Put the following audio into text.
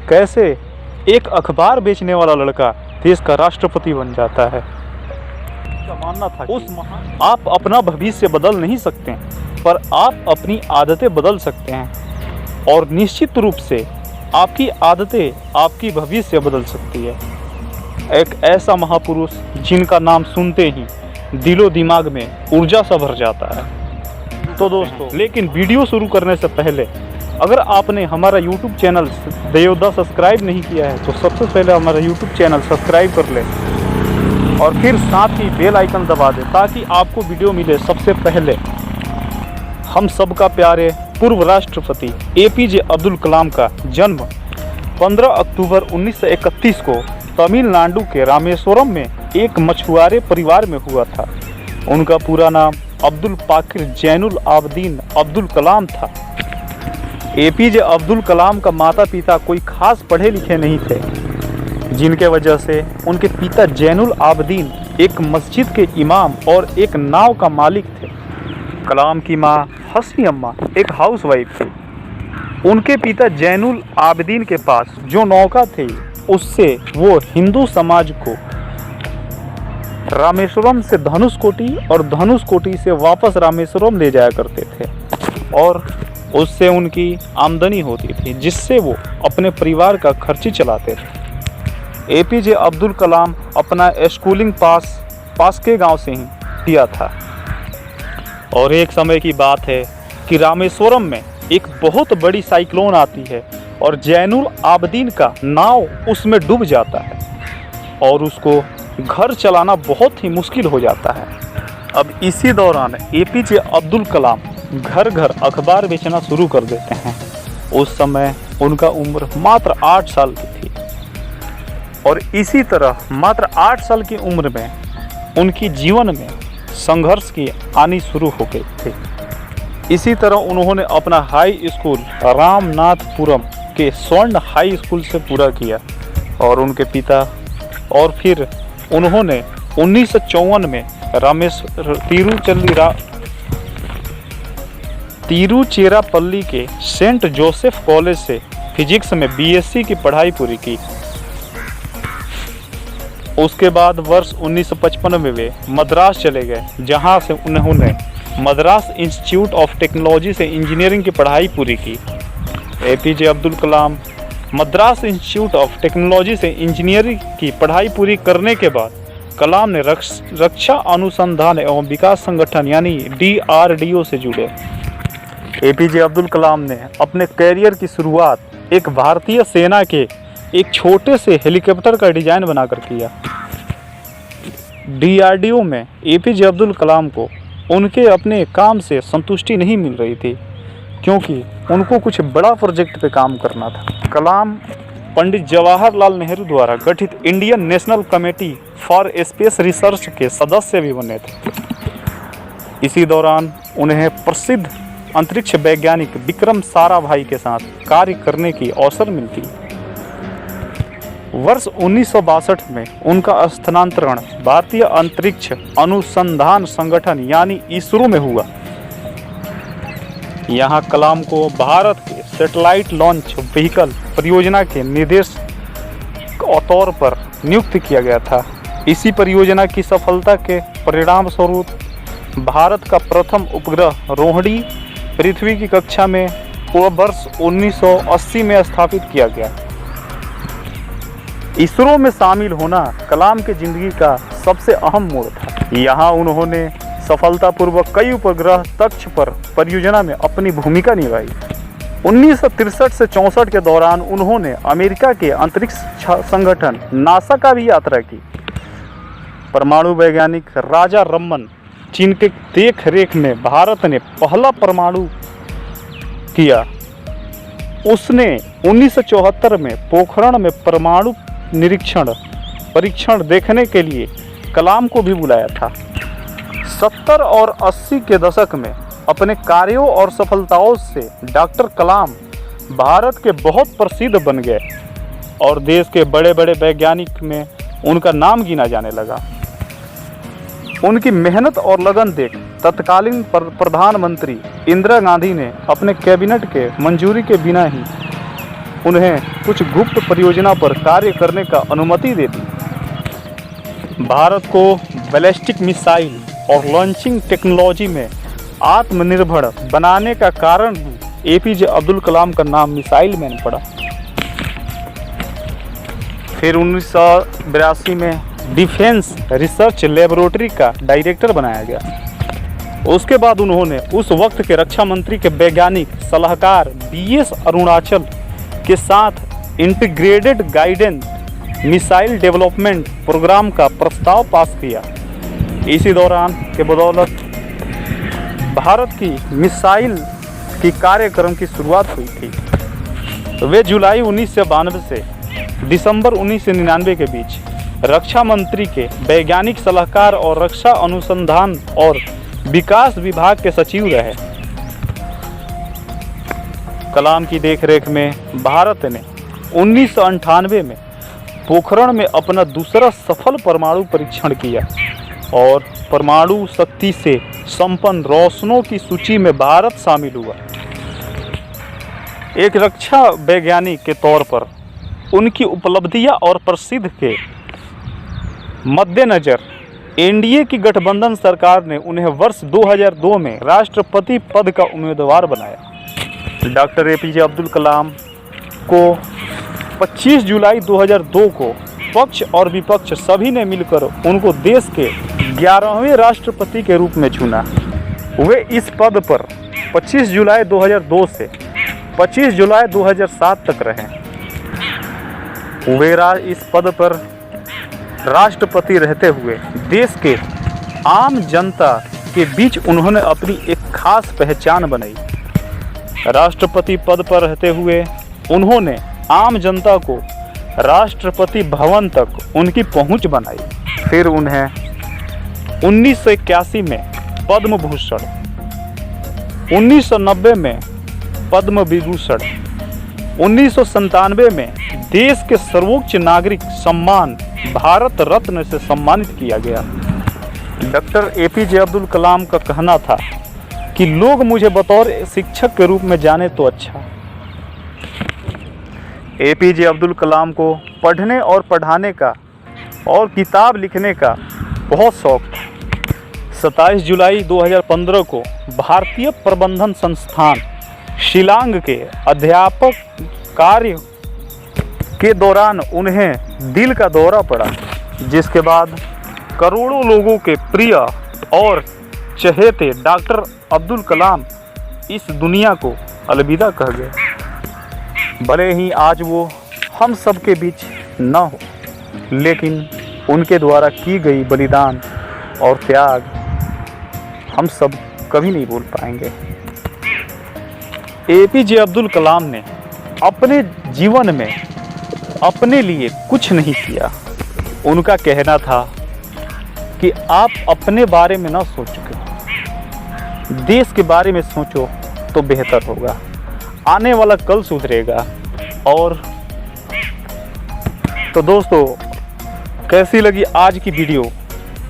कैसे एक अखबार बेचने वाला लड़का देश का राष्ट्रपति बन जाता है। मानना था आप अपना भविष्य बदल नहीं सकते, पर आप अपनी आदतें बदल सकते हैं, और निश्चित रूप से आपकी आदतें आपकी भविष्य बदल सकती है। एक ऐसा महापुरुष जिनका नाम सुनते ही दिलो दिमाग में ऊर्जा सा भर जाता है। तो दोस्तों, लेकिन वीडियो शुरू करने से पहले अगर आपने हमारा YouTube चैनल देवदा सब्सक्राइब नहीं किया है तो सबसे पहले हमारा YouTube चैनल सब्सक्राइब कर लें और फिर साथ ही बेल आइकन दबा दें ताकि आपको वीडियो मिले सबसे पहले। हम सबका प्यारे पूर्व राष्ट्रपति APJ अब्दुल कलाम का जन्म 15 अक्टूबर 1931 को तमिलनाडु के रामेश्वरम में एक मछुआरे परिवार में हुआ था। उनका पूरा नाम अब्दुल पाकिर जैनुल आबदीन अब्दुल कलाम था। APJ अब्दुल कलाम का माता पिता कोई खास पढ़े लिखे नहीं थे, जिनके वजह से उनके पिता जैनुल आबदीन एक मस्जिद के इमाम और एक नाव का मालिक थे। कलाम की मां हसनी अम्मा एक हाउसवाइफ थी। उनके पिता जैनुल आबदीन के पास जो नौका थी उससे वो हिंदू समाज को रामेश्वरम से धनुषकोटी और धनुषकोटी से वापस रामेश्वरम ले जाया करते थे, और उससे उनकी आमदनी होती थी जिससे वो अपने परिवार का खर्ची चलाते थे। APJ अब्दुल कलाम अपना स्कूलिंग पास के गांव से ही किया था, और एक समय की बात है कि रामेश्वरम में एक बहुत बड़ी साइक्लोन आती है और जैनुल आबदीन का नाव उसमें डूब जाता है और उसको घर चलाना बहुत ही मुश्किल हो जाता है। अब इसी दौरान APJ अब्दुल कलाम घर घर अखबार बेचना शुरू कर देते हैं। उस समय उनका उम्र मात्र 8 साल की थी, और इसी तरह मात्र 8 साल की उम्र में उनकी जीवन में संघर्ष की आनी शुरू हो गई थी। इसी तरह उन्होंने अपना हाई स्कूल रामनाथपुरम के स्वर्ण हाई स्कूल से पूरा किया, और उनके पिता और फिर उन्होंने 1954 में तिरुचिरापल्ली के सेंट जोसेफ कॉलेज से फिजिक्स में BSc की पढ़ाई पूरी की। उसके बाद वर्ष 1955 में वे मद्रास चले गए, जहां से उन्होंने मद्रास इंस्टीट्यूट ऑफ टेक्नोलॉजी से इंजीनियरिंग की पढ़ाई पूरी की। APJ Abdul Kalam Madras institute of technology से इंजीनियरिंग की पढ़ाई पूरी करने के बाद कलाम ने रक्षा अनुसंधान एवं विकास संगठन यानी DRDO से जुड़े। APJ अब्दुल कलाम ने अपने कैरियर की शुरुआत एक भारतीय सेना के एक छोटे से हेलीकॉप्टर का डिजाइन बनाकर किया। DRDO में APJ अब्दुल कलाम को उनके अपने काम से संतुष्टि नहीं मिल रही थी, क्योंकि उनको कुछ बड़ा प्रोजेक्ट पे काम करना था। कलाम पंडित जवाहरलाल नेहरू द्वारा गठित Indian national committee for space research के सदस्य भी बने थे। इसी दौरान उन्हें प्रसिद्ध अंतरिक्ष वैज्ञानिक विक्रम साराभाई के साथ कार्य करने की अवसर मिलती। वर्ष 1962 में उनका स्थानांतरण भारतीय अंतरिक्ष अनुसंधान संगठन यानी ISRO में हुआ। यहाँ कलाम को भारत के सैटेलाइट लॉन्च व्हीकल परियोजना के निर्देशक के तौर पर नियुक्त किया गया था। इसी परियोजना की सफलता के परिणाम स्वरूप भारत का प्रथम उपग्रह रोहिणी पृथ्वी की कक्षा में वर्ष 1980 में स्थापित किया गया। ISRO में शामिल होना कलाम की जिंदगी का सबसे अहम मोड़ था। यहाँ उन्होंने सफलतापूर्वक कई उपग्रह कक्ष पर परियोजना में अपनी भूमिका निभाई। 1963 से 64 के दौरान उन्होंने अमेरिका के अंतरिक्ष संगठन NASA का भी यात्रा की। परमाणु वैज्ञानिक राजा रमन, जिनके देख रेख में भारत ने पहला परमाणु किया, उसने 1974 में पोखरण में परमाणु परीक्षण देखने के लिए कलाम को भी बुलाया था। 70 और 80 के दशक में अपने कार्यों और सफलताओं से डॉक्टर कलाम भारत के बहुत प्रसिद्ध बन गए और देश के बड़े बड़े वैज्ञानिक में उनका नाम गिना जाने लगा। उनकी मेहनत और लगन देख तत्कालीन प्रधानमंत्री इंदिरा गांधी ने अपने कैबिनेट के मंजूरी के बिना ही उन्हें कुछ गुप्त परियोजना पर कार्य करने का अनुमति दे दी। भारत को बैलिस्टिक मिसाइल और लॉन्चिंग टेक्नोलॉजी में आत्मनिर्भर बनाने का कारण ही एपीजे अब्दुल कलाम का नाम मिसाइल मैन पड़ा। फिर 1982 में डिफेंस रिसर्च लेबोरेटरी का डायरेक्टर बनाया गया। उसके बाद उन्होंने उस वक्त के रक्षा मंत्री के वैज्ञानिक सलाहकार बीएस अरुणाचल के साथ integrated guidance missile development programme का प्रस्ताव पास किया। इसी दौरान के बदौलत भारत की मिसाइल की कार्यक्रम की शुरुआत हुई थी। वे जुलाई 1992 से दिसंबर 1999 के बीच रक्षा मंत्री के वैज्ञानिक सलाहकार और रक्षा अनुसंधान और विकास विभाग के सचिव रहे। कलाम की देखरेख में भारत ने 1998 में पोखरण में अपना दूसरा सफल परमाणु परीक्षण किया और परमाणु शक्ति से संपन्न रोशनों की सूची में भारत शामिल हुआ। एक रक्षा वैज्ञानिक के तौर पर उनकी उपलब्धियां और प्रसिद्धि के मद्देनजर एनडीए की गठबंधन सरकार ने उन्हें वर्ष 2002 में राष्ट्रपति पद का उम्मीदवार बनाया। डॉक्टर एपीजे अब्दुल कलाम को 25 जुलाई 2002 को पक्ष और विपक्ष सभी ने मिलकर उनको देश के 11वें राष्ट्रपति के रूप में चुना। वे इस पद पर 25 जुलाई 2002 से 25 जुलाई 2007 तक रहे। वे इस पद पर राष्ट्रपति रहते हुए देश के आम जनता के बीच उन्होंने अपनी एक खास पहचान बनाई। राष्ट्रपति पद पर रहते हुए उन्होंने आम जनता को राष्ट्रपति भवन तक उनकी पहुंच बनाई। फिर उन्हें 1981 में पद्म भूषण, 1990 में पद्म विभूषण, 1997 में देश के सर्वोच्च नागरिक सम्मान भारत रत्न से सम्मानित किया गया। डॉक्टर एपीजे अब्दुल कलाम का कहना था कि लोग मुझे बतौर शिक्षक के रूप में जाने तो अच्छा। एपीजे अब्दुल कलाम को पढ़ने और पढ़ाने का और किताब लिखने का बहुत शौक था। 27 जुलाई 2015 को भारतीय प्रबंधन संस्थान शिलांग के अध्यापक कार्य के दौरान उन्हें दिल का दौरा पड़ा, जिसके बाद करोड़ों लोगों के प्रिय और चहेते डॉक्टर अब्दुल कलाम इस दुनिया को अलविदा कह गए। भले ही आज वो हम सब के बीच न हो, लेकिन उनके द्वारा की गई बलिदान और त्याग हम सब कभी नहीं भूल पाएंगे। एपीजे अब्दुल कलाम ने अपने जीवन में अपने लिए कुछ नहीं किया। उनका कहना था कि आप अपने बारे में ना सोचो, देश के बारे में सोचो तो बेहतर होगा, आने वाला कल सुधरेगा। और तो दोस्तों, कैसी लगी आज की वीडियो